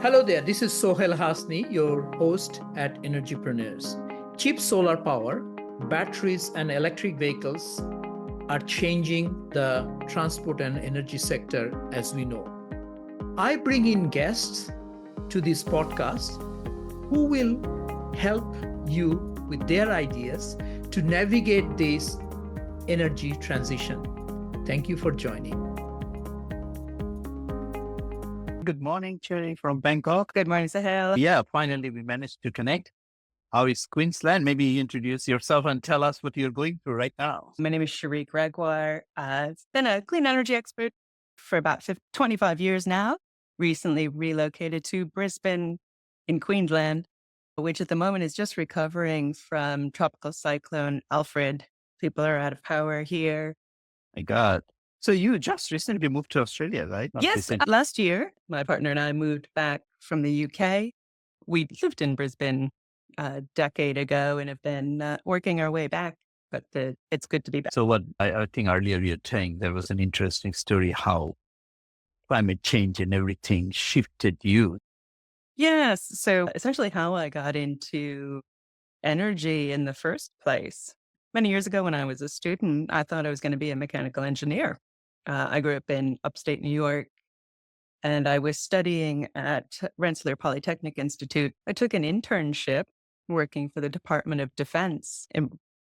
Hello there, this is Sohail Hasni, your host at Energypreneurs. Cheap solar power, batteries, and electric vehicles are changing the transport and energy sector as we know. I bring in guests to this podcast who will help you with their ideas to navigate this energy transition. Thank you for joining. Good morning, Cherie from Bangkok. Good morning, Sahel. Yeah, finally we managed to connect. How is Queensland? Maybe you introduce yourself and tell us what you're going through right now. My name is Cherie Gregoire. I've been a clean energy expert for about 25 years now. Recently relocated to Brisbane in Queensland, which at the moment is just recovering from tropical cyclone Alfred. People are out of power here. My God. So you just recently moved to Australia, right? Not Yes, recently. last year, my partner and I moved back from the UK. We lived in Brisbane a decade ago and have been working our way back, but it's good to be back. So what I think earlier you were saying, there was an interesting story how climate change and everything shifted you. Yes. So essentially how I got into energy in the first place. Many years ago when I was a student, I thought I was going to be a mechanical engineer. I grew up in upstate New York and I was studying at Rensselaer Polytechnic Institute. I took an internship working for the Department of Defense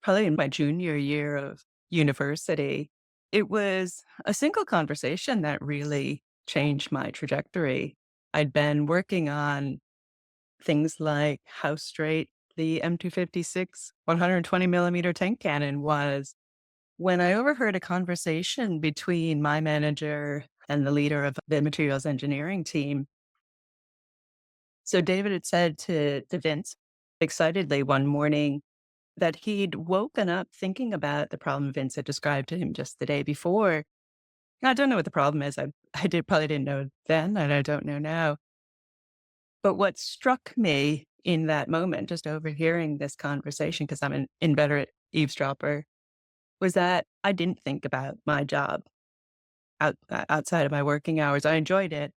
probably in my junior year of university. It was a single conversation that really changed my trajectory. I'd been working on things like how straight the M256 120 millimeter tank cannon was when I overheard a conversation between my manager and the leader of the materials engineering team. So David had said to Vince excitedly one morning that he'd woken up thinking about the problem Vince had described to him just the day before. I don't know what the problem is. Probably didn't know then, and I don't know now. But what struck me in that moment, just overhearing this conversation, because I'm an inveterate eavesdropper, was that I didn't think about my job outside of my working hours. I enjoyed it.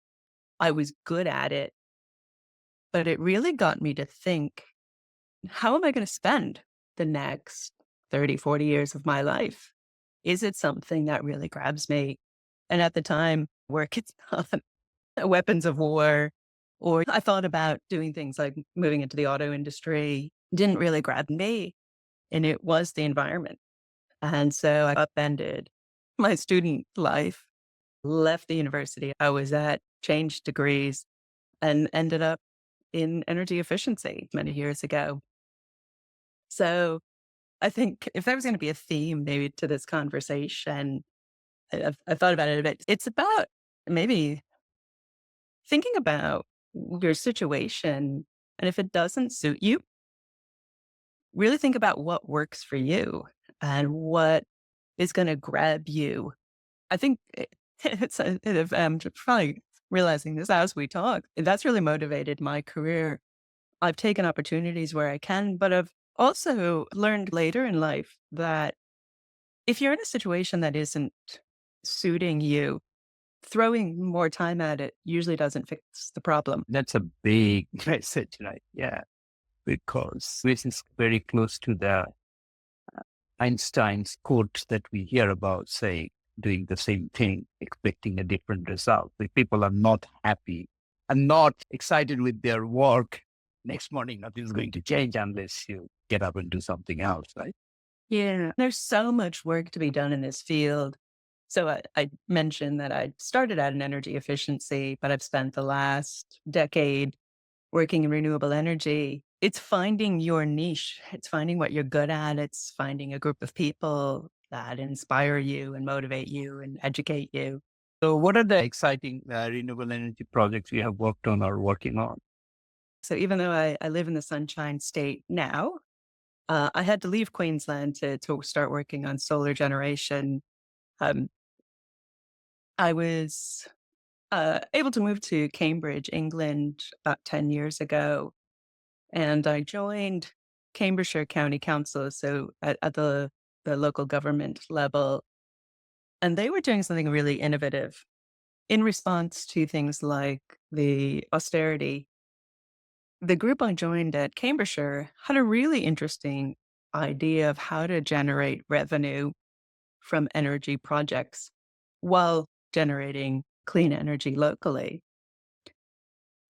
I was good at it. But it really got me to think, how am I going to spend the next 30, 40 years of my life? Is it something that really grabs me? And at the time, work it's not weapons of war, or I thought about doing things like moving into the auto industry, didn't really grab me. And it was the environment. And so I upended my student life, left the university I was at, changed degrees, and ended up in energy efficiency many years ago. So I think if there was going to be a theme maybe to this conversation, I've thought about it a bit. It's about maybe thinking about your situation. And if it doesn't suit you, really think about what works for you and what is going to grab you. I think I'm probably realizing this as we talk. That's really motivated my career. I've taken opportunities where I can, but I've also learned later in life that if you're in a situation that isn't suiting you, throwing more time at it usually doesn't fix the problem. That's a big message, right? Yeah, because this is very close to the Einstein's quote that we hear about, saying, doing the same thing, expecting a different result. If people are not happy and not excited with their work, next morning nothing's going to change unless you get up and do something else, right? Yeah, there's so much work to be done in this field. So I mentioned that I started out in energy efficiency, but I've spent the last decade working in renewable energy. It's finding your niche. It's finding what you're good at. It's finding a group of people that inspire you and motivate you and educate you. So what are the exciting renewable energy projects you have worked on or working on? So even though I live in the Sunshine State now, I had to leave Queensland to start working on solar generation. I was able to move to Cambridge, England, about 10 years ago. And I joined Cambridgeshire County Council, so at the local government level. And they were doing something really innovative. in response to things like the austerity, the group I joined at Cambridgeshire had a really interesting idea of how to generate revenue from energy projects while generating clean energy locally.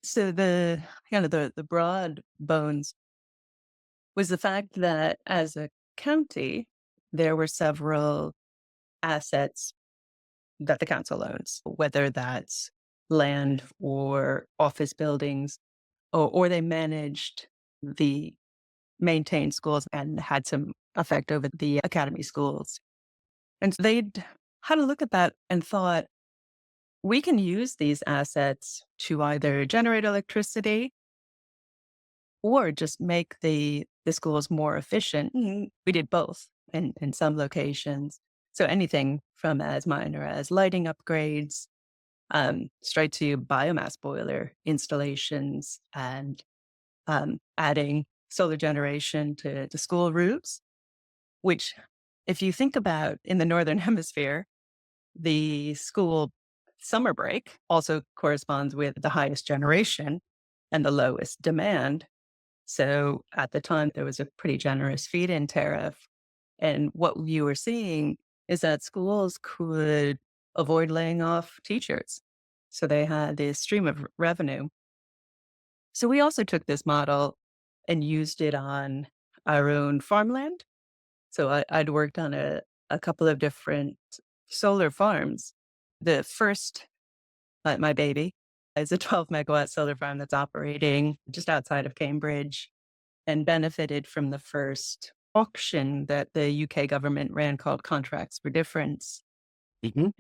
So the kind of the broad bones was the fact that as a county, there were several assets that the council owns, whether that's land or office buildings, or they managed the maintained schools and had some effect over the academy schools. And so they'd had a look at that and thought, we can use these assets to either generate electricity or just make the schools more efficient. We did both in some locations. So anything from as minor as lighting upgrades, straight to biomass boiler installations and adding solar generation to school roofs, which, if you think about in the Northern Hemisphere, the school summer break also corresponds with the highest generation and the lowest demand. So at the time, there was a pretty generous feed-in tariff. And what you were seeing is that schools could avoid laying off teachers. So they had this stream of revenue. So we also took this model and used it on our own farmland. So I'd worked on a couple of different solar farms. The first, my baby, is a 12 megawatt solar farm that's operating just outside of Cambridge and benefited from the first auction that the UK government ran called Contracts for Difference,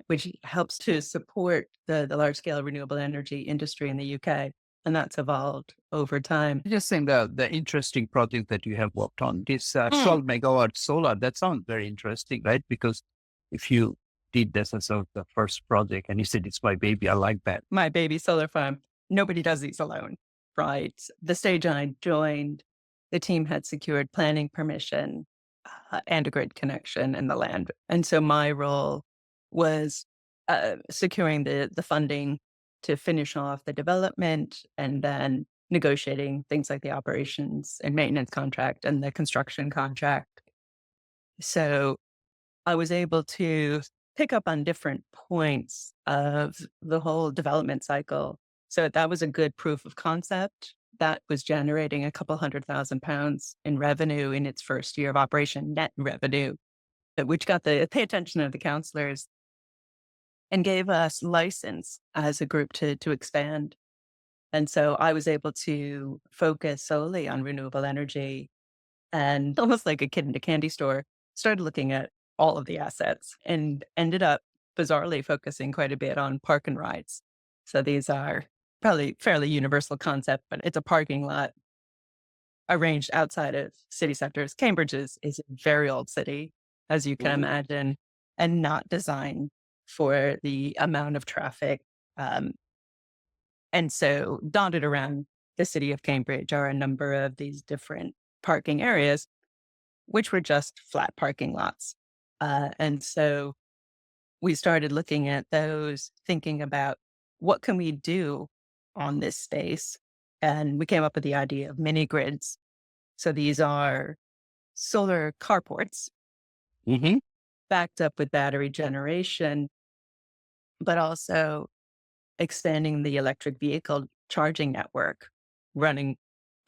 which helps to support the large scale renewable energy industry in the UK. And that's evolved over time. Just saying the interesting project that you have worked on, this 12 megawatt solar, that sounds very interesting, right? Because if you did this as of the first project and you said, it's my baby, I like that. My baby solar farm. Nobody does these alone, right? The stage I joined, the team had secured planning permission and a grid connection in the land. And so my role was securing the funding to finish off the development and then negotiating things like the operations and maintenance contract and the construction contract. So I was able to pick up on different points of the whole development cycle. So that was a good proof of concept. That was generating a couple £100,000 in revenue in its first year of operation, net revenue, which got the attention of the councillors and gave us license as a group to expand. And so I was able to focus solely on renewable energy and, almost like a kid in a candy store, started looking at all of the assets and ended up bizarrely focusing quite a bit on park and rides. So these are probably fairly universal concept, but it's a parking lot arranged outside of city centers. Cambridge is a very old city, as you can imagine, and not designed for the amount of traffic. And so dotted around the city of Cambridge are a number of these different parking areas, which were just flat parking lots. And so we started looking at those, thinking about what can we do on this space? And we came up with the idea of mini grids. So these are solar carports backed up with battery generation, but also expanding the electric vehicle charging network, running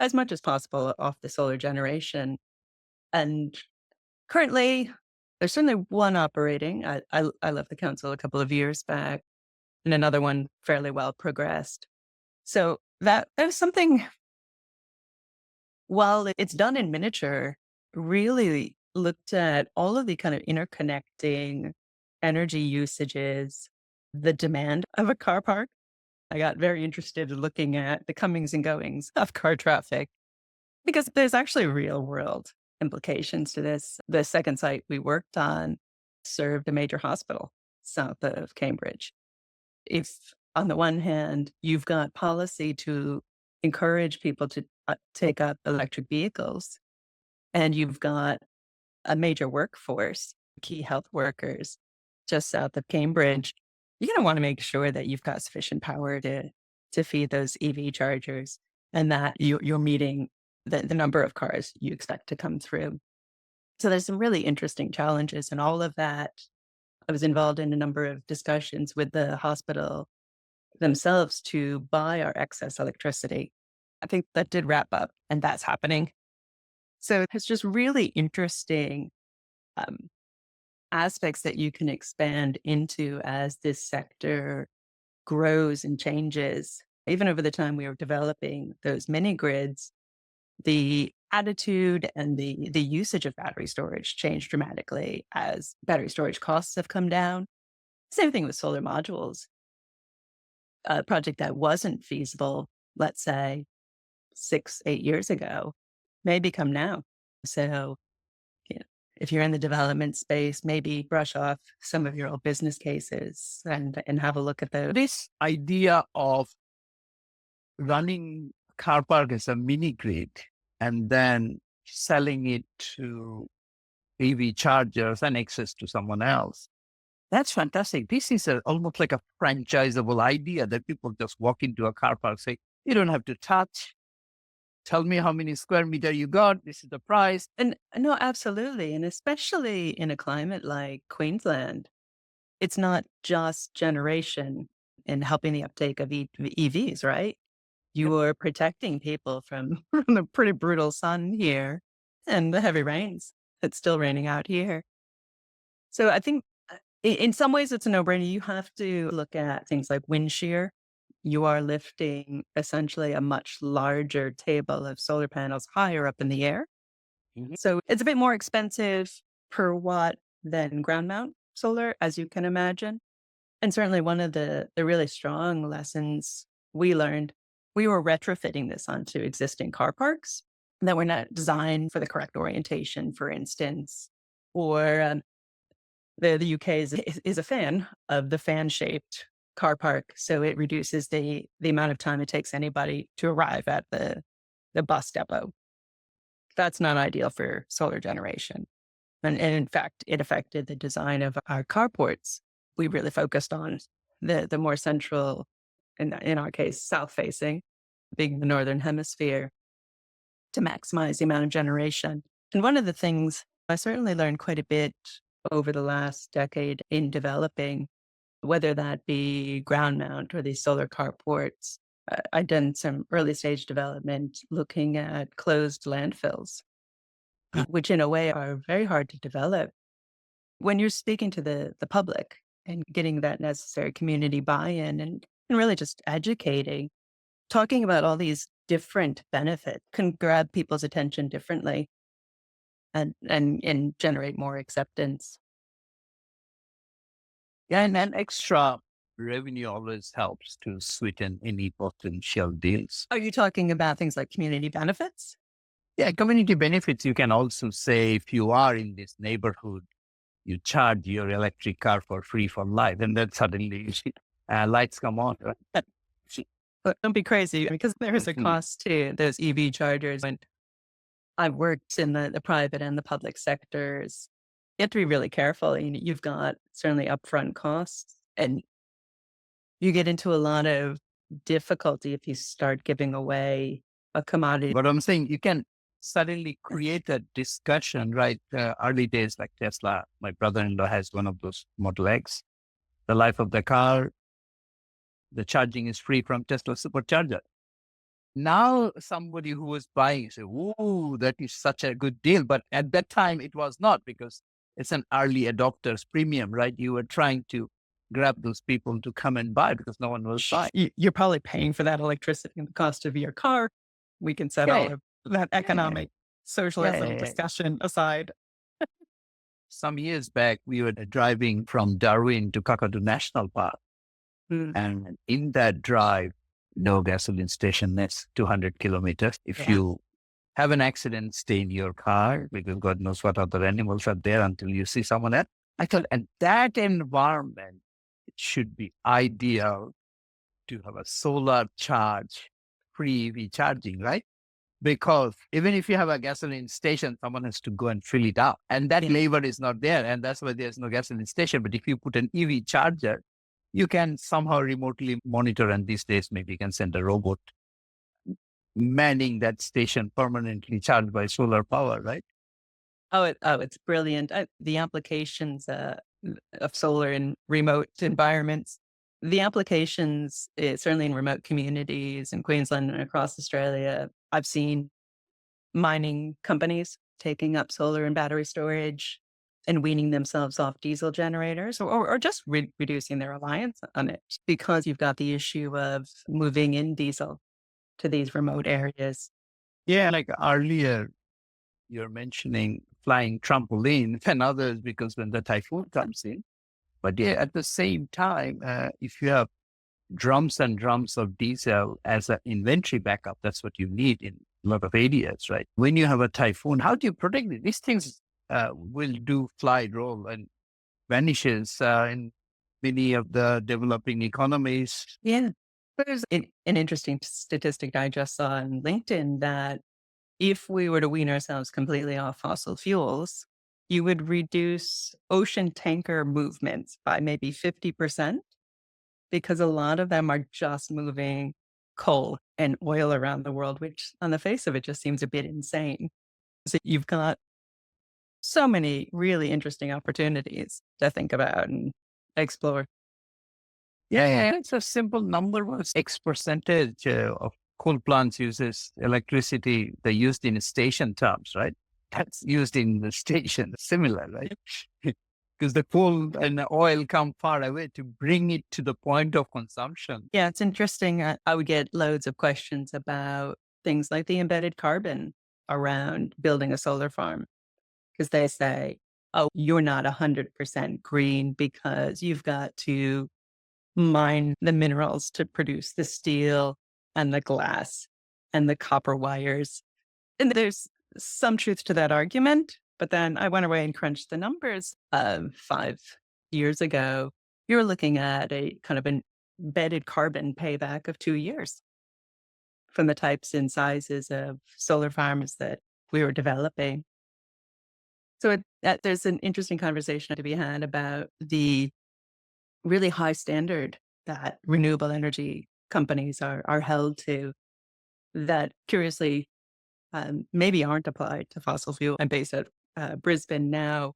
as much as possible off the solar generation. And currently, there's certainly one operating. I left the council a couple of years back, and another one fairly well progressed. So that was something, while it's done in miniature, really looked at all of the kind of interconnecting energy usages, the demand of a car park. I got very interested in looking at the comings and goings of car traffic because there's actually real world implications to this. The second site we worked on served a major hospital south of Cambridge. If on the one hand, you've got policy to encourage people to take up electric vehicles, and you've got a major workforce, key health workers just south of Cambridge, you're going to want to make sure that you've got sufficient power to feed those EV chargers and that you're meeting the number of cars you expect to come through. So there's some really interesting challenges and all of that. I was involved in a number of discussions with the hospital themselves to buy our excess electricity. I think that did wrap up and that's happening. So it's just really interesting um, aspects that you can expand into as this sector grows and changes. Even over the time we were developing those mini grids, the attitude and the usage of battery storage changed dramatically as battery storage costs have come down. Same thing with solar modules. A project that wasn't feasible, let's say 6, 8 years ago, may become now. So, you know, if you're in the development space, maybe brush off some of your old business cases and have a look at those. This idea of running car park as a mini grid and then selling it to EV chargers and access to someone else. That's fantastic. This is almost like a franchisable idea that people just walk into a car park, say, you don't have to touch. Tell me how many square meter you got. This is the price. And no, absolutely. And especially in a climate like Queensland, it's not just generation and helping the uptake of EVs, right? You are protecting people from, from the pretty brutal sun here and the heavy rains. It's still raining out here. So I think in some ways it's a no-brainer. You have to look at things like wind shear. You are lifting essentially a much larger table of solar panels higher up in the air. Mhm. So it's a bit more expensive per watt than ground mount solar, as you can imagine. And certainly one of the really strong lessons we learned, we were retrofitting this onto existing car parks that were not designed for the correct orientation, for instance, or the UK is a fan of the fan-shaped car park. So it reduces the amount of time it takes anybody to arrive at the bus depot. That's not ideal for solar generation. And in fact, it affected the design of our carports. We really focused on the more central, in our case, south facing, being the northern hemisphere, to maximize the amount of generation. And one of the things I certainly learned quite a bit over the last decade in developing, whether that be ground mount or these solar carports, I've done some early stage development looking at closed landfills, which in a way are very hard to develop. When you're speaking to the public and getting that necessary community buy-in and really just educating, talking about all these different benefits can grab people's attention differently and generate more acceptance. Yeah, and then extra revenue always helps to sweeten any potential deals. Are you talking about things like community benefits? Yeah, community benefits, you can also say if you are in this neighborhood, you charge your electric car for free for life, and then suddenly lights come on. Right? But don't be crazy because there is a Mhm. cost to those EV chargers. And I've worked in the private and the public sectors. You have to be really careful. You've got certainly upfront costs and you get into a lot of difficulty if you start giving away a commodity. But I'm saying you can suddenly create a discussion, right? Early days like Tesla, my brother-in-law has one of those Model X. The life of the car, the charging is free from Tesla supercharger. Now somebody who was buying say, "Ooh, that is such a good deal." But at that time it was not because it's an early adopters premium, right? You were trying to grab those people to come and buy because no one was buying. You're probably paying for that electricity and the cost of your car. We can set Yeah, all of that economic socialism yeah. discussion aside. Some years back, we were driving from Darwin to Kakadu National Park. Mm. And in that drive, no gasoline station, that's 200 kilometers. If Yeah. you have an accident, stay in your car because God knows what other animals are there until you see someone else. I thought, and that environment, it should be ideal to have a solar charge, free EV charging, right? Because even if you have a gasoline station, someone has to go and fill it up. And that Yeah. labor is not there. And that's why there's no gasoline station. But if you put an EV charger, you can somehow remotely monitor. And these days, maybe you can send a robot manning that station permanently charged by solar power, right? It's brilliant. The applications of solar in remote environments, the applications, certainly in remote communities in Queensland and across Australia, I've seen mining companies taking up solar and battery storage and weaning themselves off diesel generators or just reducing their reliance on it because you've got the issue of moving in diesel to these remote areas. Yeah, like earlier, you're mentioning flying trampoline and others because when the typhoon comes in. But yeah, at the same time, if you have drums and drums of diesel as an inventory backup, that's what you need in a lot of areas, right? When you have a typhoon, how do you protect it? These things will do fly roll and vanishes in many of the developing economies. Yeah. There's an interesting statistic I just saw on LinkedIn that if we were to wean ourselves completely off fossil fuels, you would reduce ocean tanker movements by maybe 50% because a lot of them are just moving coal and oil around the world, which on the face of it just seems a bit insane. So you've got so many really interesting opportunities to think about and explore. Yeah, it's a simple number. Was X percentage of coal plants uses electricity they used in station terms, right? That's used in the station, similar, right? Because the coal and the oil come far away to bring it to the point of consumption. Yeah, it's interesting. I would get loads of questions about things like the embedded carbon around building a solar farm because they say, oh, you're not 100% green because you've got to mine the minerals to produce the steel and the glass and the copper wires. And there's some truth to that argument. But then I went away and crunched the numbers. 5 years ago, you're looking at a kind of an embedded carbon payback of 2 years from the types and sizes of solar farms that we were developing. So there's an interesting conversation to be had about the really high standard that renewable energy companies are held to that curiously maybe aren't applied to fossil fuel. I'm based at Brisbane now,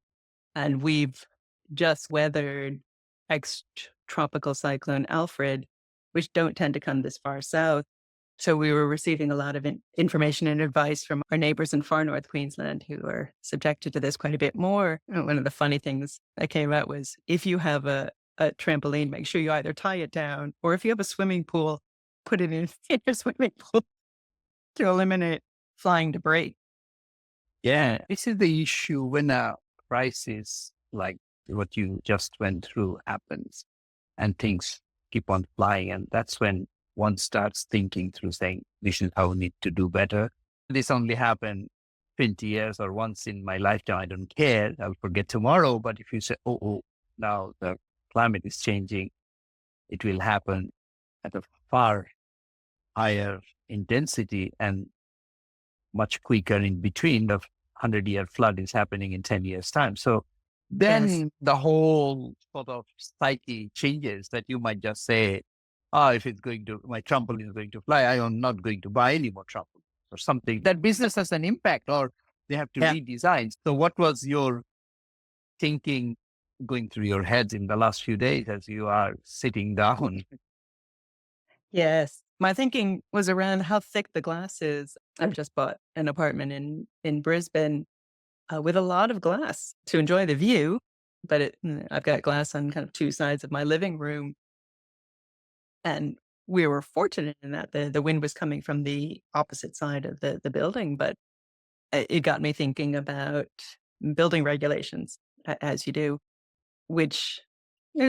and we've just weathered ex-tropical cyclone Alfred, which don't tend to come this far south. So we were receiving a lot of information and advice from our neighbors in far north Queensland who are subjected to this quite a bit more. And one of the funny things that came out was if you have a trampoline, make sure you either tie it down or if you have a swimming pool, put it in your swimming pool to eliminate flying debris. Yeah, this is the issue when a crisis like what you just went through happens and things keep on flying. And that's when one starts thinking through saying, this is how we need to do better. This only happened 20 years or once in my lifetime. I don't care. I'll forget tomorrow. But if you say, oh, now the climate is changing, it will happen at a far higher intensity and much quicker in between. The 100-year flood is happening in 10 years' time. So then the whole sort of psyche changes that you might just say, if my trampoline is going to fly, I am not going to buy any more trampoline or something. That business has an impact or they have to redesign. So what was your thinking going through your heads in the last few days as you are sitting down? Yes. My thinking was around how thick the glass is. I've just bought an apartment in Brisbane with a lot of glass to enjoy the view, but I've got glass on kind of two sides of my living room. And we were fortunate in that the wind was coming from the opposite side of the building, but it got me thinking about building regulations, as you do, which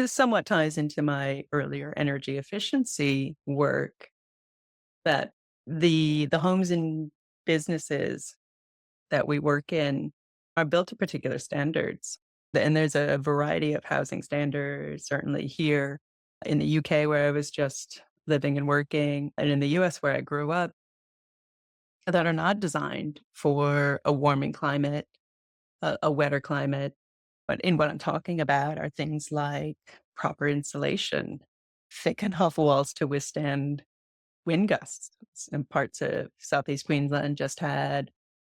somewhat ties into my earlier energy efficiency work, that the homes and businesses that we work in are built to particular standards. And there's a variety of housing standards, certainly here in the UK, where I was just living and working, and in the US, where I grew up, that are not designed for a warming climate, a wetter climate. But in what I'm talking about are things like proper insulation, thick enough walls to withstand wind gusts. In parts of Southeast Queensland just had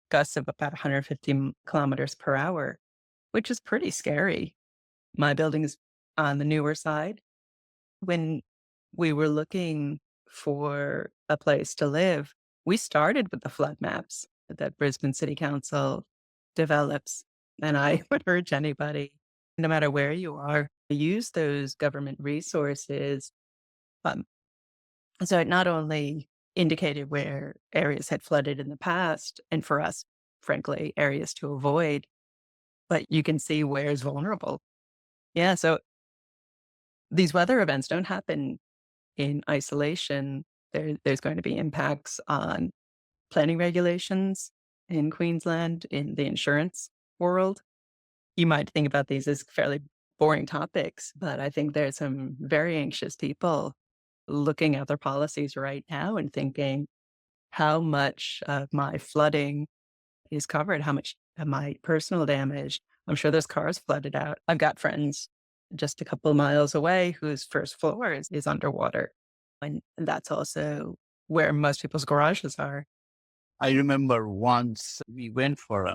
gusts of about 150 kilometers per hour, which is pretty scary. My building is on the newer side. When we were looking for a place to live, we started with the flood maps that Brisbane City Council develops. And I would urge anybody, no matter where you are, use those government resources. Um, so it not only indicated where areas had flooded in the past, and for us, frankly, areas to avoid, but you can see where is vulnerable. Yeah. So these weather events don't happen in isolation. There's going to be impacts on planning regulations in Queensland, in the insurance world. You might think about these as fairly boring topics, but I think there's some very anxious people looking at their policies right now and thinking, how much of my flooding is covered? How much of my personal damage? I'm sure there's cars flooded out. I've got friends just a couple miles away whose first floor is underwater. And that's also where most people's garages are. I remember once we went for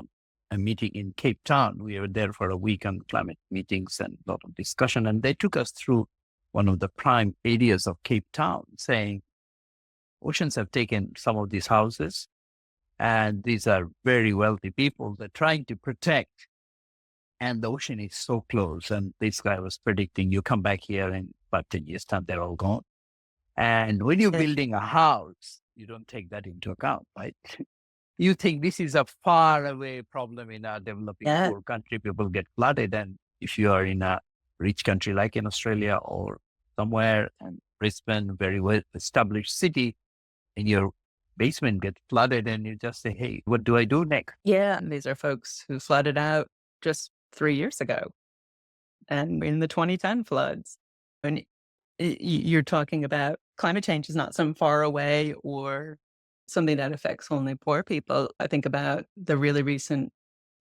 a meeting in Cape Town. We were there for a week on climate meetings and a lot of discussion. And they took us through one of the prime areas of Cape Town, saying oceans have taken some of these houses. And these are very wealthy people. They're trying to protect. And the ocean is so close. And this guy was predicting you come back here in about 10 years' time, they're all gone. And when you're building a house, you don't take that into account, right? You think this is a far away problem in a developing poor country. People get flooded. And if you are in a rich country like in Australia or somewhere, and Brisbane, very well established city, and your basement gets flooded and you just say, hey, what do I do next? Yeah. And these are folks who flooded out just 3 years ago and in the 2010 floods. And you're talking about climate change is not some far away or something that affects only poor people. I think about the really recent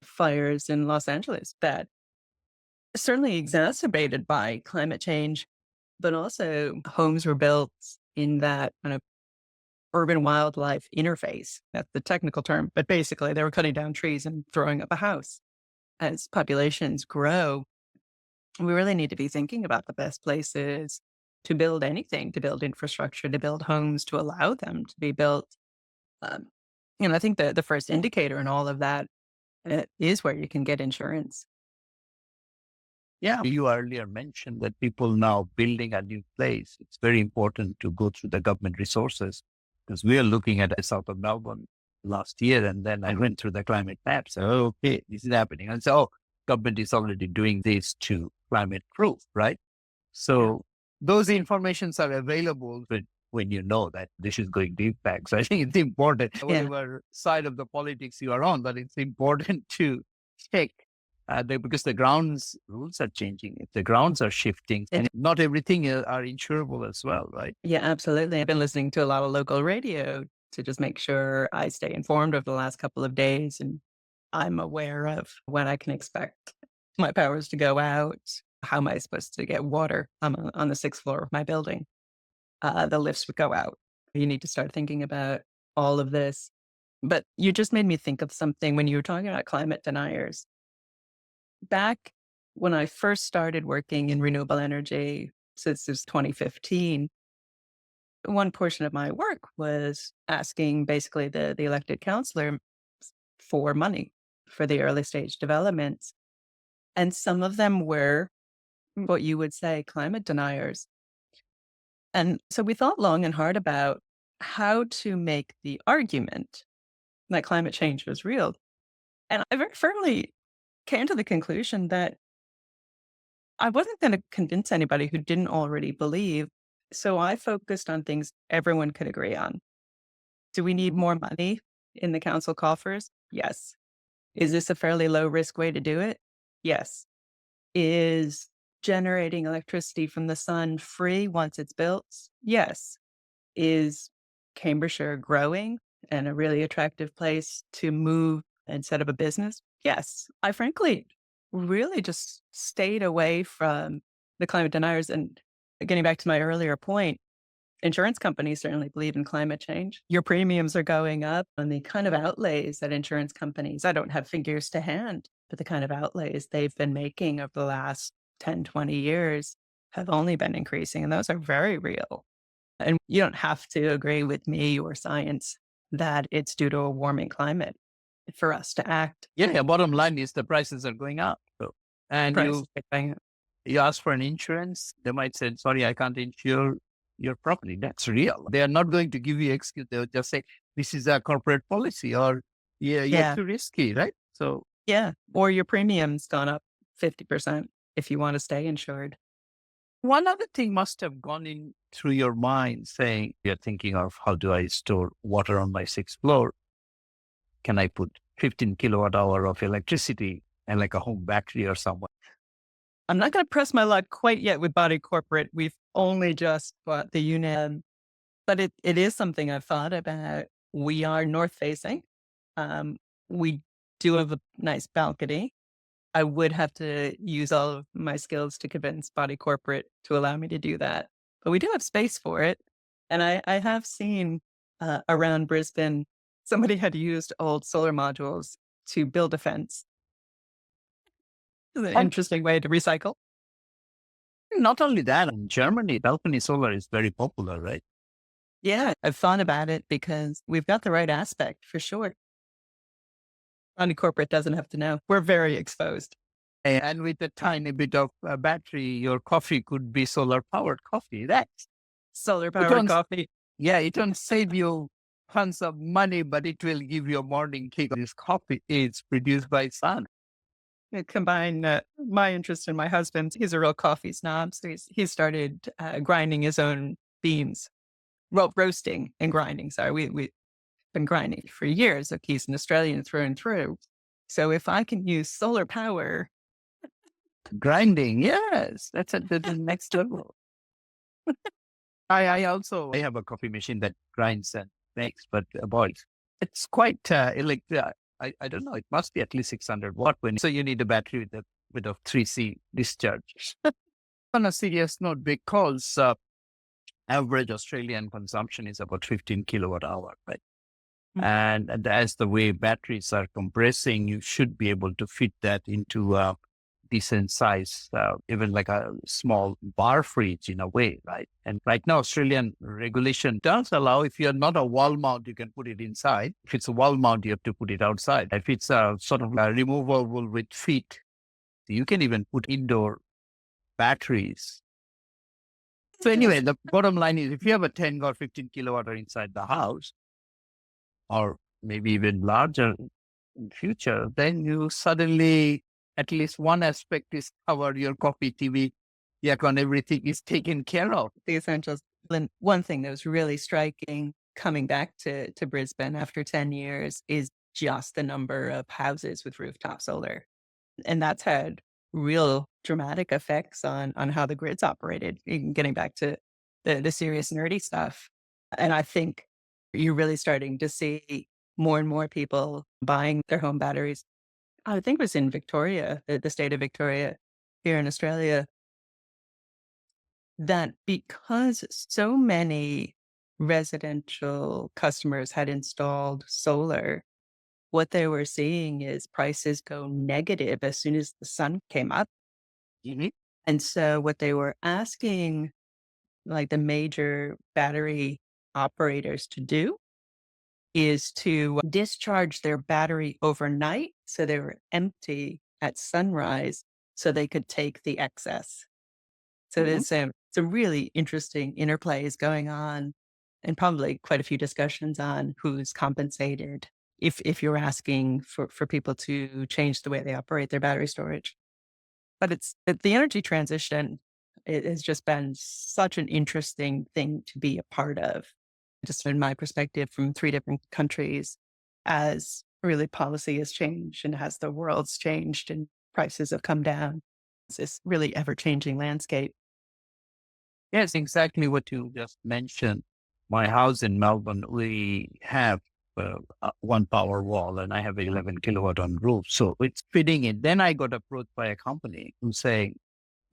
fires in Los Angeles that certainly exacerbated by climate change, but also homes were built in that kind of urban wildlife interface. That's the technical term, but basically they were cutting down trees and throwing up a house. As populations grow, we really need to be thinking about the best places to build anything, to build infrastructure, to build homes, to allow them to be built. Um, I think the first indicator in all of that is where you can get insurance. Yeah. You earlier mentioned that people now building a new place, it's very important to go through the government resources because we are looking at south of Melbourne last year. And then I went through the climate maps. So, okay, this is happening. And so, government is already doing this to climate proof, right? So those informations are available when you know that this is going to impact. So I think it's important, whatever side of the politics you are on, but it's important to check because the grounds rules are changing. If the grounds are shifting, and not everything are insurable as well, right? Yeah, absolutely. I've been listening to a lot of local radio to just make sure I stay informed over the last couple of days and I'm aware of when I can expect my powers to go out. How am I supposed to get water? I'm on the 6th floor of my building. The lifts would go out. You need to start thinking about all of this. But you just made me think of something when you were talking about climate deniers. Back when I first started working in renewable energy, since it was 2015, one portion of my work was asking basically the elected councillor for money for the early stage developments. And some of them were what you would say climate deniers. And so we thought long and hard about how to make the argument that climate change was real. And I very firmly came to the conclusion that I wasn't going to convince anybody who didn't already believe. So I focused on things everyone could agree on. Do we need more money in the council coffers? Yes. Is this a fairly low risk way to do it? Yes. Is generating electricity from the sun free once it's built? Yes. Is Cambridgeshire growing and a really attractive place to move and set up a business? Yes. I frankly really just stayed away from the climate deniers. And getting back to my earlier point, insurance companies certainly believe in climate change. Your premiums are going up, and the kind of outlays that insurance companies, I don't have figures to hand, but the kind of outlays they've been making over the last 10, 20 years have only been increasing. And those are very real. And you don't have to agree with me or science that it's due to a warming climate for us to act. Yeah, bottom line is the prices are going up. So, and Prices are going up. you ask for an insurance, they might say, sorry, I can't insure your property. That's real. They are not going to give you excuse. They'll just say, this is a corporate policy, or you're Yeah. too risky, right? So Yeah. Or your premium's gone up 50% if you want to stay insured. one other thing must have gone in through your mind, saying, you're thinking of, how do I store water on my sixth floor? Can I put 15 kilowatt hour of electricity and like a home battery or somewhere? I'm not going to press my luck quite yet with Body Corporate. We've only just bought the unit, but it is something I've thought about. We are north facing. We do have a nice balcony. I would have to use all of my skills to convince Body Corporate to allow me to do that. But we do have space for it. And I have seen around Brisbane, somebody had used old solar modules to build a fence. It's an interesting way to recycle. Not only that, in Germany, balcony solar is very popular, right? Yeah, I've thought about it because we've got the right aspect for sure. Body Corporate doesn't have to know. We're very exposed. And with a tiny bit of battery, your coffee could be solar powered coffee. That's Solar powered coffee. Yeah, it won't save you tons of money, but it will give you a morning kick. This coffee is produced by sun. Combine my interest and my husband's. He's a real coffee snob. So he started grinding his own beans. Well, roasting and grinding. Sorry, we've been grinding for years. So he's an Australian through and through. So if I can use solar power. Grinding, yes. That's at the next level. I have a coffee machine that grinds and makes, but boils. It's quite I don't know. It must be at least 600 watt. So you need a battery with a bit of 3C discharge. On a serious note, because average Australian consumption is about 15 kilowatt hour, right? Mm-hmm. And as the way batteries are compressing, you should be able to fit that into a decent size, even like a small bar fridge in a way, right? And right now, Australian regulation does allow, if you're not a wall mount, you can put it inside. If it's a wall mount, you have to put it outside. If it's a sort of a removable with feet, you can even put indoor batteries. So anyway, the bottom line is, if you have a 10 or 15 kilowatt inside the house, or maybe even larger in future, then you suddenly, at least one aspect is covered, your coffee, TV, aircon, everything is taken care of. The essentials. And one thing that was really striking coming back to Brisbane after 10 years is just the number of houses with rooftop solar. And that's had real dramatic effects on how the grid's operated, getting back to the serious nerdy stuff. And I think you're really starting to see more and more people buying their home batteries. I think it was in Victoria, the state of Victoria here in Australia, that because so many residential customers had installed solar, what they were seeing is prices go negative as soon as the sun came up. Mm-hmm. And so what they were asking, like the major battery operators to do, is to discharge their battery overnight so they were empty at sunrise so they could take the excess. So it's a really interesting interplays going on, and probably quite a few discussions on who's compensated if you're asking for people to change the way they operate their battery storage. But the energy transition, it has just been such an interesting thing to be a part of, just in my perspective from 3 different countries, as really policy has changed and as the world's changed and prices have come down. It's this really ever-changing landscape. Yes, exactly what you just mentioned. My house in Melbourne, we have one power wall and I have 11 kilowatt on roof. So it's fitting it. Then I got approached by a company who's saying,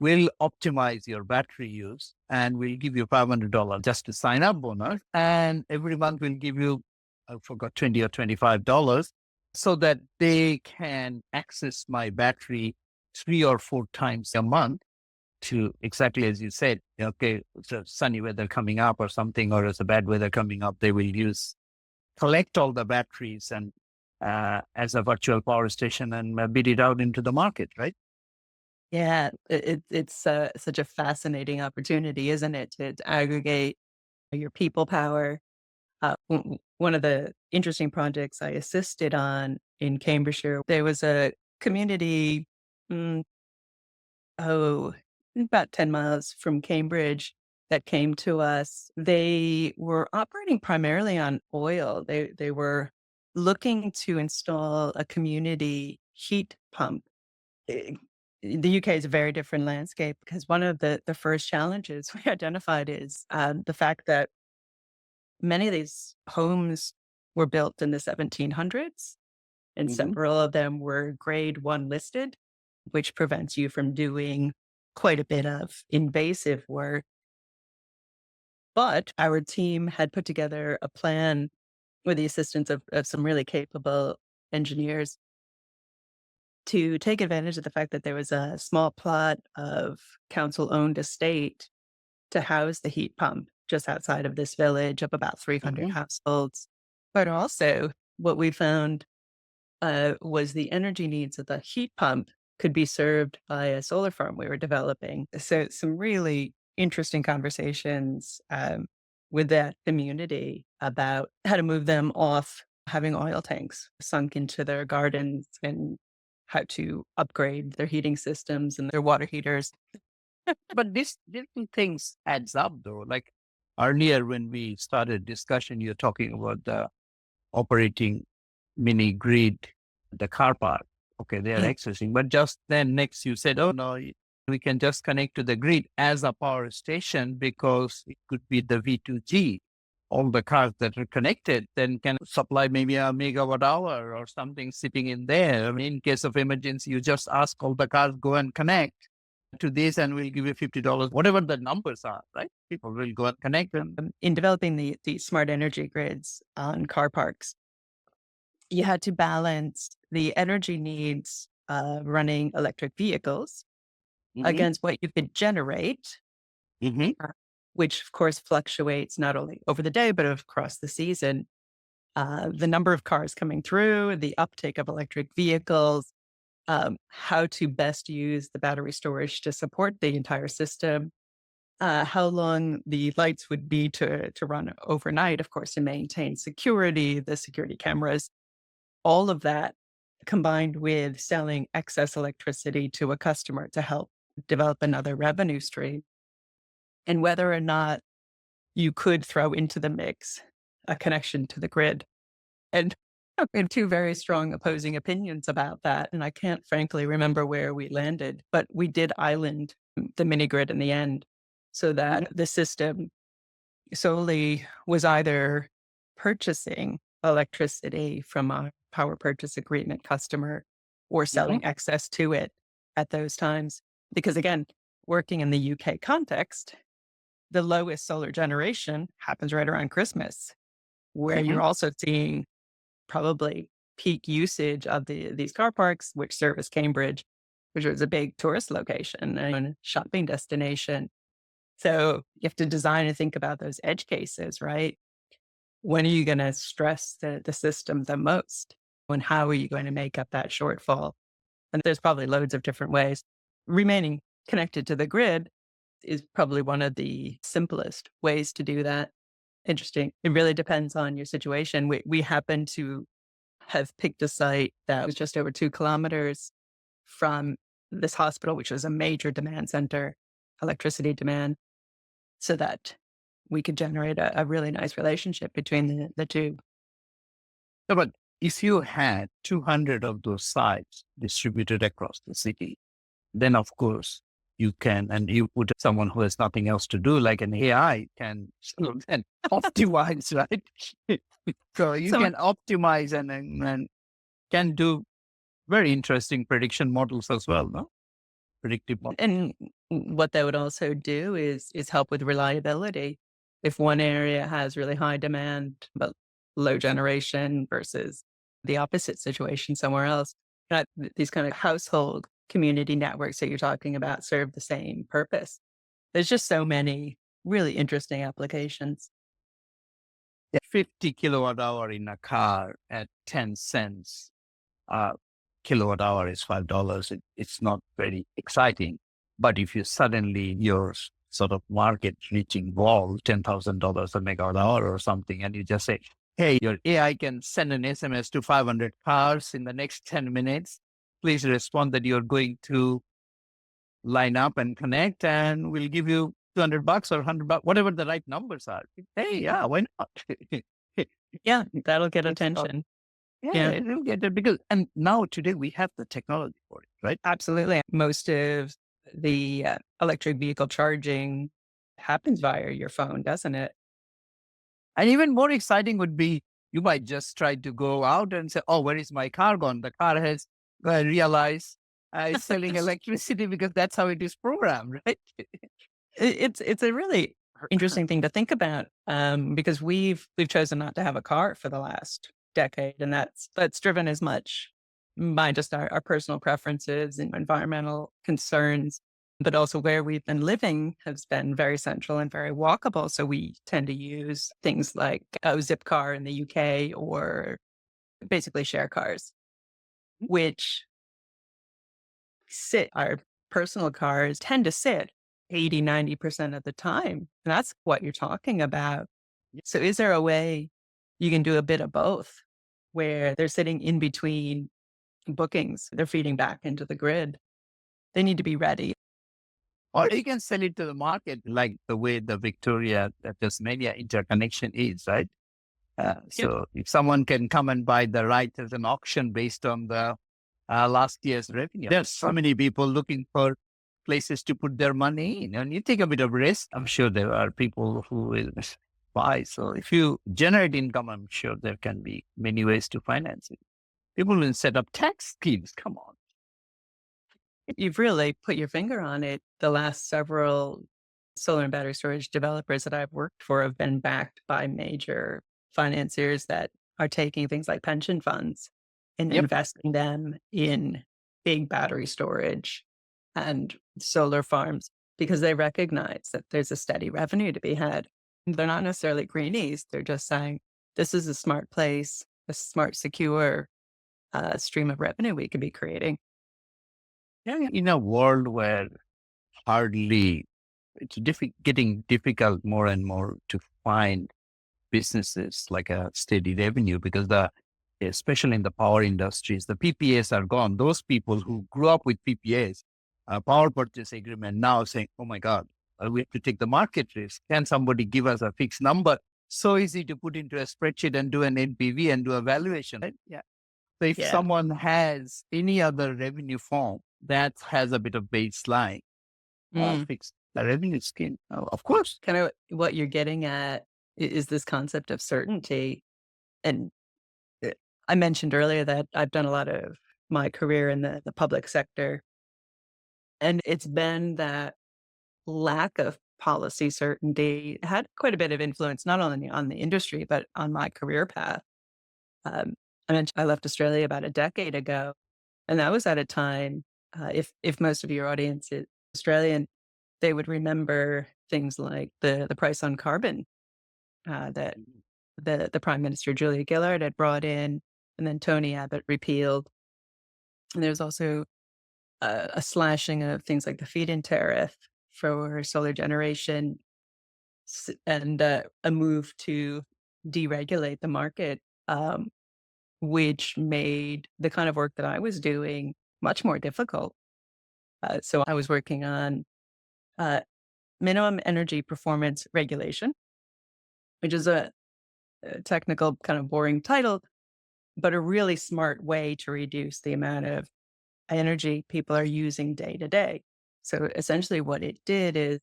we'll optimize your battery use and we'll give you $500 just to sign up bonus. And every month we'll give you, I forgot, $20 or $25 so that they can access my battery 3 or 4 times a month to exactly as you said, okay, it's a sunny weather coming up or something, or it's a bad weather coming up, they will collect all the batteries and as a virtual power station and bid it out into the market, right? Yeah, it's such a fascinating opportunity, isn't it, to aggregate your people power. One of the interesting projects I assisted on in Cambridgeshire, there was a community, mm, oh, about 10 miles from Cambridge that came to us. They were operating primarily on oil. They were looking to install a community heat pump. Eh, The UK is a very different landscape because one of the first challenges we identified is the fact that many of these homes were built in the 1700s, and Mm-hmm. several of them were grade 1 listed, which prevents you from doing quite a bit of invasive work. But our team had put together a plan with the assistance of some really capable engineers to take advantage of the fact that there was a small plot of council-owned estate to house the heat pump just outside of this village of about 300 Mm-hmm. households. But also, what we found was the energy needs of the heat pump could be served by a solar farm we were developing. So, some really interesting conversations with that community about how to move them off having oil tanks sunk into their gardens and how to upgrade their heating systems and their water heaters. But this little things adds up though. Like earlier when we started discussion, you're talking about the operating mini grid, the car park. Okay, they are Mm. accessing. But just then next you said, oh no, we can just connect to the grid as a power station because it could be the V2G. All the cars that are connected then can supply maybe a megawatt hour or something sitting in there. I mean, in case of emergency, you just ask all the cars, go and connect to this and we'll give you $50, whatever the numbers are, right? People will go and connect them. In developing the smart energy grids on car parks, you had to balance the energy needs of running electric vehicles Mm-hmm. against what you could generate, Mm-hmm. which of course fluctuates not only over the day, but across the season. The number of cars coming through, the uptake of electric vehicles, how to best use the battery storage to support the entire system, how long the lights would be to run overnight, of course, to maintain security, the security cameras, all of that combined with selling excess electricity to a customer to help develop another revenue stream, and whether or not you could throw into the mix a connection to the grid. And we have two very strong opposing opinions about that. And I can't frankly remember where we landed, but we did island the mini grid in the end so that the system solely was either purchasing electricity from a power purchase agreement customer or Mm-hmm. selling excess to it at those times. Because again, working in the UK context, the lowest solar generation happens right around Christmas, where Mm-hmm. you're also seeing probably peak usage of these car parks, which service Cambridge, which was a big tourist location and shopping destination. So you have to design and think about those edge cases, right? When are you going to stress the system the most? And how are you going to make up that shortfall? And there's probably loads of different ways. Remaining connected to the grid is probably one of the simplest ways to do that. Interesting. It really depends on your situation. We happen to have picked a site that was just over 2 kilometers from this hospital, which was a major demand center, electricity demand, so that we could generate a really nice relationship between the two. No, but if you had 200 of those sites distributed across the city, then of course you can, and you put someone who has nothing else to do, like an AI can sort of then optimize, right? So you So can optimize and can do very interesting prediction models as well, no? predictive model. And what that would also do is help with reliability. If one area has really high demand, but low generation versus the opposite situation somewhere else, these kind of household community networks that you're talking about serve the same purpose. There's just so many really interesting applications. 50 kilowatt hour in a car at 10 cents kilowatt hour is $5. It's not very exciting. But if you suddenly your sort of market reaching wall, $10,000 a megawatt hour or something, and you just say, hey, your AI can send an SMS to 500 cars in the next 10 minutes. Please respond that you're going to line up and connect, and we'll give you $200 or $100, whatever the right numbers are. Hey, yeah, why not? Yeah, that'll get That's attention. Yeah, it'll get it because, and now today we have the technology for it, right? Absolutely. Most of the electric vehicle charging happens via your phone, doesn't it? And even more exciting would be you might just try to go out and say, oh, where is my car gone? The car has realized it's selling electricity because that's how it is programmed, right? It's a really interesting thing to think about because we've chosen not to have a car for the last decade, and that's driven as much by just our personal preferences and environmental concerns, but also where we've been living has been very central and very walkable. So we tend to use things like a Zipcar in the UK or basically share cars, which our personal cars tend to sit 80-90% of the time. And that's what you're talking about. So is there a way you can do a bit of both where they're sitting in between bookings, they're feeding back into the grid? They need to be ready. Or you can sell it to the market like the way the Victoria, Tasmania interconnection is, right? So if someone can come and buy the right as an auction based on the last year's revenue, there's so many people looking for places to put their money in, and you take a bit of risk. I'm sure there are people who will buy. So if you generate income, I'm sure there can be many ways to finance it. People will set up tax schemes. Come on. You've really put your finger on it. The last several solar and battery storage developers that I've worked for have been backed by major financiers that are taking things like pension funds and investing them in big battery storage and solar farms because they recognize that there's a steady revenue to be had. They're not necessarily greenies. They're just saying, this is a smart place, a smart, secure stream of revenue we could be creating. Yeah, in a world where hardly it's getting difficult more and more to find businesses like a steady revenue because especially in the power industries, the PPAs are gone. Those people who grew up with PPAs, power purchase agreement, now saying, oh my God, we have to take the market risk. Can somebody give us a fixed number? So easy to put into a spreadsheet and do an NPV and do a valuation, right? Yeah. So if someone has any other revenue form that has a bit of baseline, fixed the revenue scheme, of course. Kind of what you're getting at is this concept of certainty. And I mentioned earlier that I've done a lot of my career in the public sector. And it's been that lack of policy certainty had quite a bit of influence, not only on the industry, but on my career path. I mentioned I left Australia about a decade ago, and that was at a time, if most of your audience is Australian, they would remember things like the price on carbon that the Prime Minister Julia Gillard had brought in, and then Tony Abbott repealed. And there's also a slashing of things like the feed-in tariff for solar generation and a move to deregulate the market, which made the kind of work that I was doing much more difficult. So I was working on minimum energy performance regulation, which is a technical kind of boring title, but a really smart way to reduce the amount of energy people are using day to day. So essentially what it did is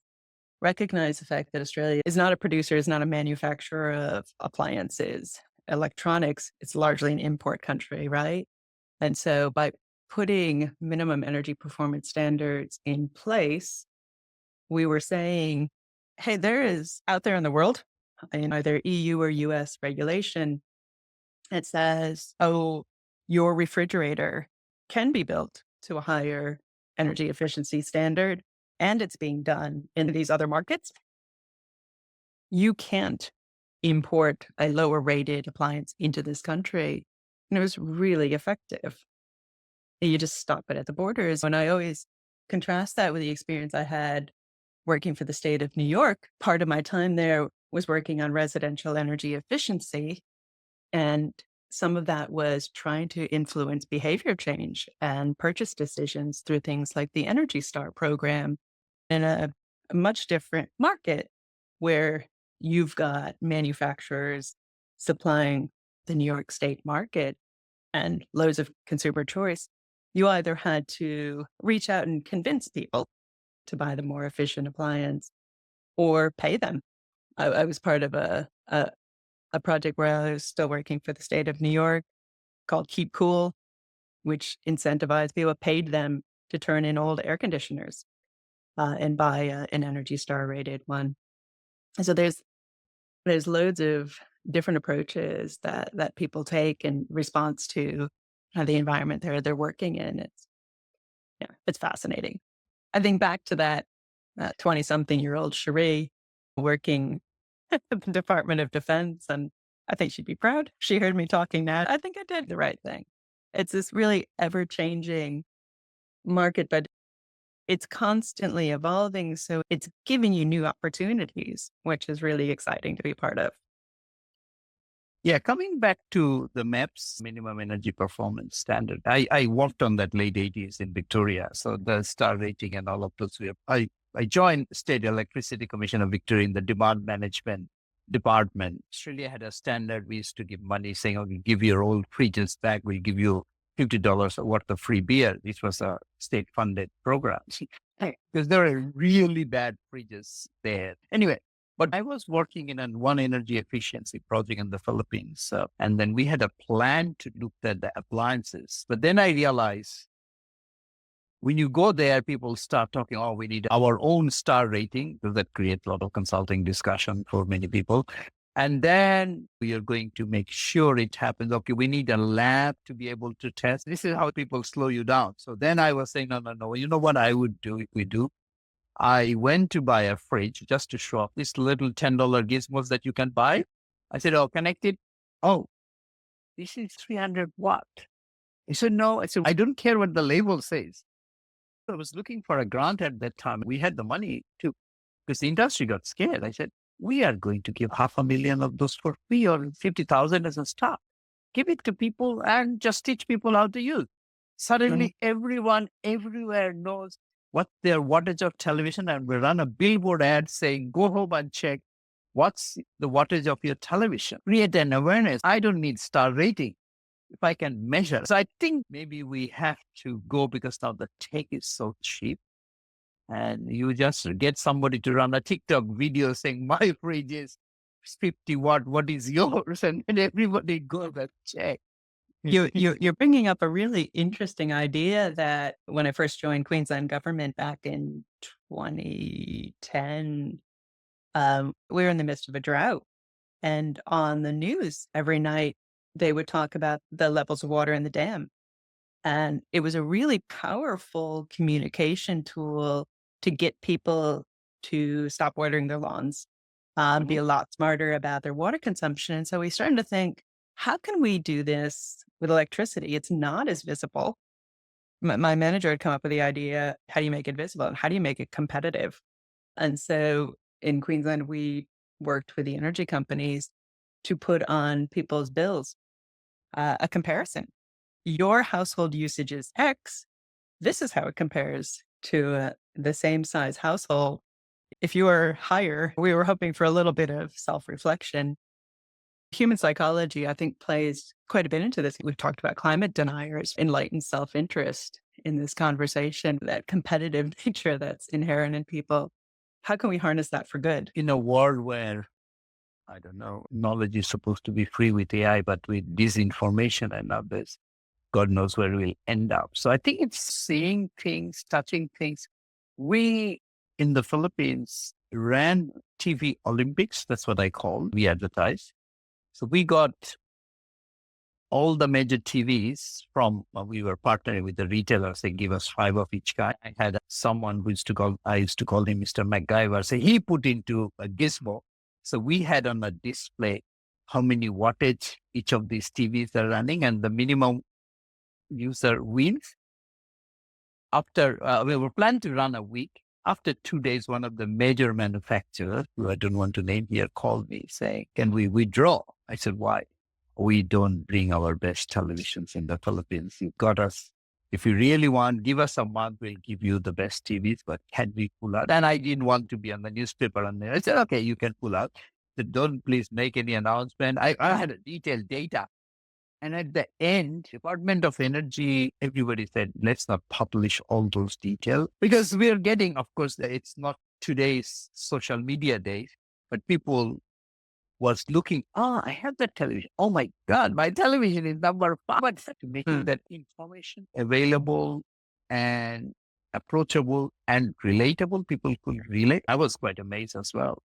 recognize the fact that Australia is not a producer, is not a manufacturer of appliances, electronics. It's largely an import country, right? And so by putting minimum energy performance standards in place, we were saying, hey, there is out there in the world, in either EU or US regulation, it says, oh, your refrigerator can be built to a higher energy efficiency standard, and it's being done in these other markets. You can't import a lower rated appliance into this country. And it was really effective. You just stop it at the borders. And I always contrast that with the experience I had working for the state of New York. Part of my time there was working on residential energy efficiency. And some of that was trying to influence behavior change and purchase decisions through things like the Energy Star program in a much different market where you've got manufacturers supplying the New York State market and loads of consumer choice. You either had to reach out and convince people to buy the more efficient appliance or pay them. I was part of a project where I was still working for the state of New York called Keep Cool, which incentivized people, paid them to turn in old air conditioners and buy an Energy Star rated one. And so there's loads of different approaches that people take in response to the environment they're working in. It's fascinating. I think back to that 20-something-year-old Cherie working at the Department of Defense, and I think she'd be proud. She heard me talking now. I think I did the right thing. It's this really ever-changing market, but it's constantly evolving. So it's giving you new opportunities, which is really exciting to be part of. Yeah, coming back to the MEPS, minimum energy performance standard, I worked on that late 80s in Victoria. So the star rating and all of those. I joined State Electricity Commission of Victoria in the demand management department. Australia had a standard. We used to give money saying, oh, we give your old fridges back. We give you $50 worth of free beer. This was a state-funded program because there are really bad fridges there. Anyway, but I was working in one energy efficiency project in the Philippines. And then we had a plan to look at the appliances. But then I realized when you go there, people start talking, oh, we need our own star rating, because that creates a lot of consulting discussion for many people. And then we are going to make sure it happens. Okay, we need a lab to be able to test. This is how people slow you down. So then I was saying, no. You know what I would do if we do? I went to buy a fridge just to show off these little $10 gizmos that you can buy. I said, oh, connect it. Oh, this is 300 watt. He said, no. I said, I don't care what the label says. I was looking for a grant at that time. We had the money too, because the industry got scared. I said, we are going to give 500,000 of those for free or 50,000 as a start. Give it to people and just teach people how to use. Suddenly, everyone everywhere knows what their wattage of television, and we run a billboard ad saying, go home and check what's the wattage of your television. Create an awareness. I don't need star rating if I can measure. So I think maybe we have to go, because now the tech is so cheap. And you just get somebody to run a TikTok video saying, my fridge is 50 watt, what is yours? And then everybody goes and check. You're bringing up a really interesting idea that when I first joined Queensland government back in 2010, we were in the midst of a drought. And on the news every night, they would talk about the levels of water in the dam. And it was a really powerful communication tool to get people to stop watering their lawns, be a lot smarter about their water consumption. And so we started to think, how can we do this with electricity? It's not as visible. My manager had come up with the idea, how do you make it visible and how do you make it competitive? And so in Queensland, we worked with the energy companies to put on people's bills a comparison. Your household usage is X. This is how it compares to the same size household. If you are higher, we were hoping for a little bit of self-reflection. Human psychology, I think, plays quite a bit into this. We've talked about climate deniers, enlightened self-interest in this conversation, that competitive nature that's inherent in people. How can we harness that for good? In a world where, I don't know, knowledge is supposed to be free with AI, but with disinformation and others, God knows where we'll end up. So I think it's seeing things, touching things. We in the Philippines ran TV Olympics. That's what I call. We advertised. So we got all the major TVs from, we were partnering with the retailers. They give us 5 of each kind. I had someone I used to call him Mr. MacGyver. So he put into a gizmo. So we had on a display how many wattage each of these TVs are running, and the minimum user wins. After, we were planned to run a week. After 2 days, one of the major manufacturers, who I don't want to name here, called me saying, "Can we withdraw?" I said, "Why?" "We don't bring our best televisions in the Philippines. You've got us. If you really want, give us a month, we'll give you the best TVs, but can we pull out?" And I didn't want to be on the newspaper on there. I said, "Okay, you can pull out. But don't please make any announcement." I had a detailed data. And at the end, Department of Energy, everybody said, let's not publish all those details, because we're getting, of course, it's not today's social media days, but people was looking, I have that television. Oh my God, my television is number 5. But to making that information available and approachable and relatable, people could relate. I was quite amazed as well.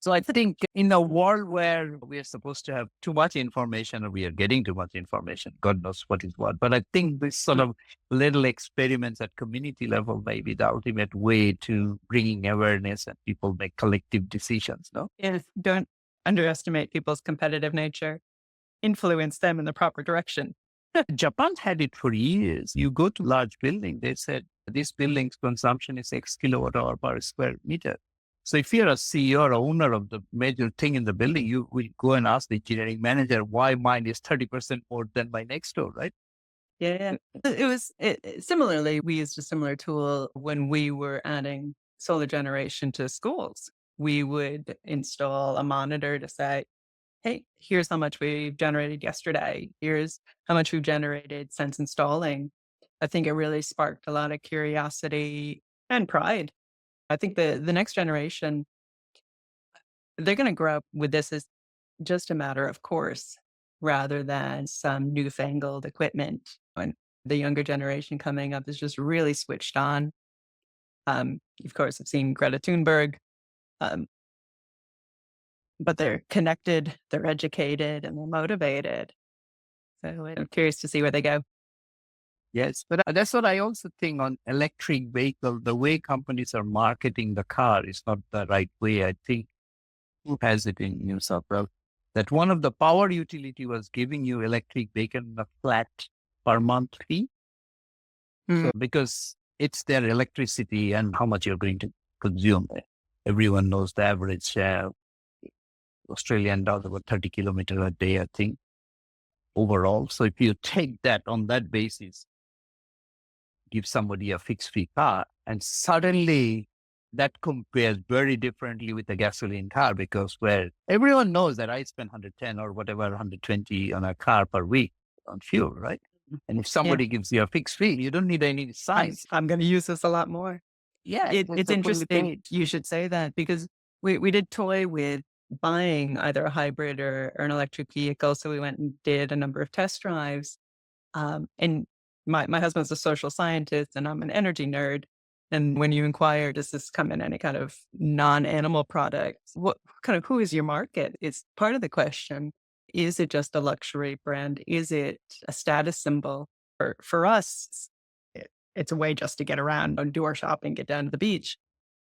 So I think in a world where we are supposed to have too much information, or we are getting too much information, God knows what is what. But I think this sort of little experiments at community level may be the ultimate way to bringing awareness and people make collective decisions. No? Yes, don't underestimate people's competitive nature. Influence them in the proper direction. Japan had it for years. You go to large building, they said this building's consumption is X kilowatt hour per square meter. So if you're a CEO or owner of the major thing in the building, you will go and ask the engineering manager why mine is 30% more than my next door, right? Yeah. Similarly, we used a similar tool when we were adding solar generation to schools. We would install a monitor to say, hey, here's how much we've generated yesterday. Here's how much we've generated since installing. I think it really sparked a lot of curiosity and pride. I think the next generation, they're going to grow up with this as just a matter of course, rather than some newfangled equipment. And the younger generation coming up is just really switched on. Of course, I've seen Greta Thunberg, but they're connected, they're educated, and they're motivated. So I'm curious to see where they go. Yes, but that's what I also think on electric vehicle. The way companies are marketing the car is not the right way. I think who has it in New South Wales that one of the power utility was giving you electric vehicle a flat per month fee. So because it's their electricity and how much you're going to consume. Everyone knows the average Australian does about 30 kilometers a day, I think, overall. So if you take that on that basis, give somebody a fixed fee car, and suddenly that compares very differently with a gasoline car, because where everyone knows that I spend 110 or whatever, 120 on a car per week on fuel, right? And if somebody gives you a fixed fee, you don't need any signs. I'm going to use this a lot more. Yeah. It's interesting you should say that, because we did toy with buying either a hybrid or an electric vehicle. So we went and did a number of test drives. And my husband's a social scientist and I'm an energy nerd. And when you inquire, does this come in any kind of non-animal product? Who is your market? Is part of the question. Is it just a luxury brand? Is it a status symbol? For us, it's a way just to get around and do our shopping, get down to the beach.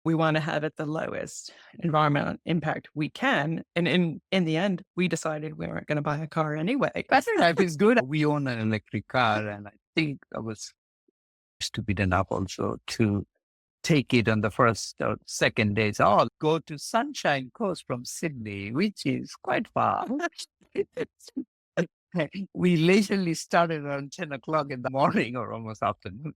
We want to have it the lowest environmental impact we can. And in the end, we decided we weren't going to buy a car anyway. Battery life is good. We own an electric car, and I think I was stupid enough also to take it on the first or second day. So I'll go to Sunshine Coast from Sydney, which is quite far. We leisurely started around 10 o'clock in the morning or almost afternoon.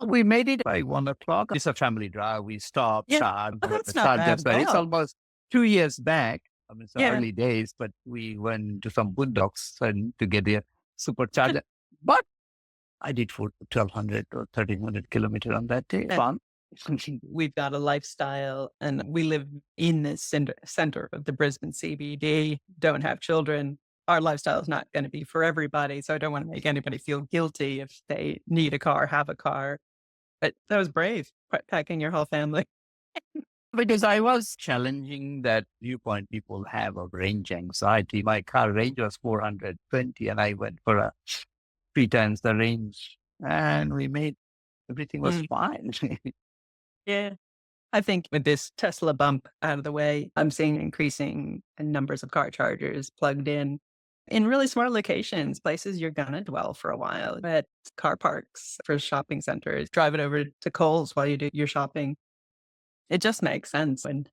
We made it by 1 o'clock. It's a family drive. We stopped, charged. That's not bad at It's all. almost 2 years back. I mean, it's Yeah. early days, but we went to some boondocks and to get a supercharger. But I did for 1,200 or 1,300 kilometers on that day. Fun. We've got a lifestyle and we live in the center of the Brisbane CBD, don't have children. our lifestyle is not going to be for everybody. So I don't want to make anybody feel guilty if they need a car, have a car. But that was brave, packing your whole family. Because I was challenging that viewpoint people have of range anxiety. My car range was 420 and I went for a 3 times the range and everything was fine. Yeah. I think with this Tesla bump out of the way, I'm seeing increasing numbers of car chargers plugged in really smart locations, places you're going to dwell for a while, at car parks, for shopping centers, drive it over to Kohl's while you do your shopping. It just makes sense. And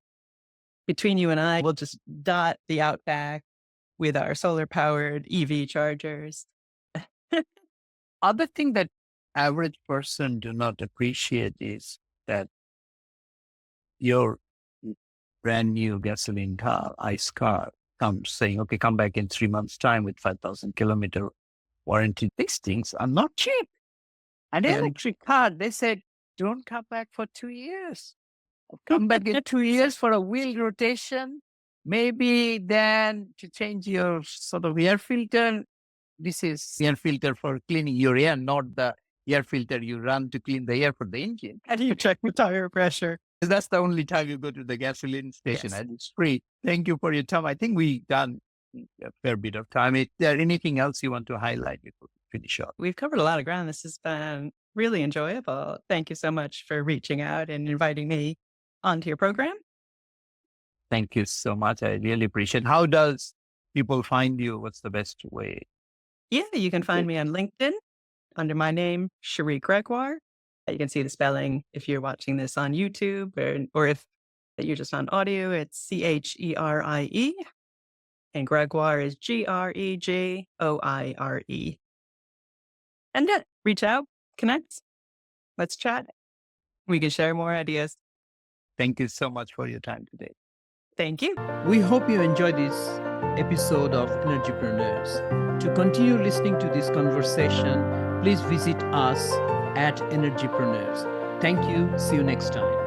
between you and I, we'll just dot the outback with our solar powered EV chargers. Other thing that average person do not appreciate is that your brand new gasoline car, ICE car, comes saying, okay, come back in 3 months' time with 5,000 kilometer warranty. These things are not cheap. And electric car, they said, don't come back for 2 years. Come back in 2 years for a wheel rotation. Maybe then to change your sort of air filter. This is air filter for cleaning your air, not the air filter you run to clean the air for the engine. How do you check the tire pressure? That's the only time you go to the gasoline station, Yes. and it's free. Thank you for your time. I think we've done a fair bit of time. Is there anything else you want to highlight before we finish up? We've covered a lot of ground. This has been really enjoyable. Thank you so much for reaching out and inviting me onto your program. Thank you so much. I really appreciate it. How does people find you? What's the best way? Yeah, you can find me on LinkedIn under my name, Cherie Gregoire. You can see the spelling if you're watching this on YouTube or if you're just on audio, it's Cherie. And Gregoire is Gregoire. And yeah, reach out, connect, let's chat. We can share more ideas. Thank you so much for your time today. Thank you. We hope you enjoyed this episode of Energypreneurs. To continue listening to this conversation, please visit us at Energypreneurs. Thank you. See you next time.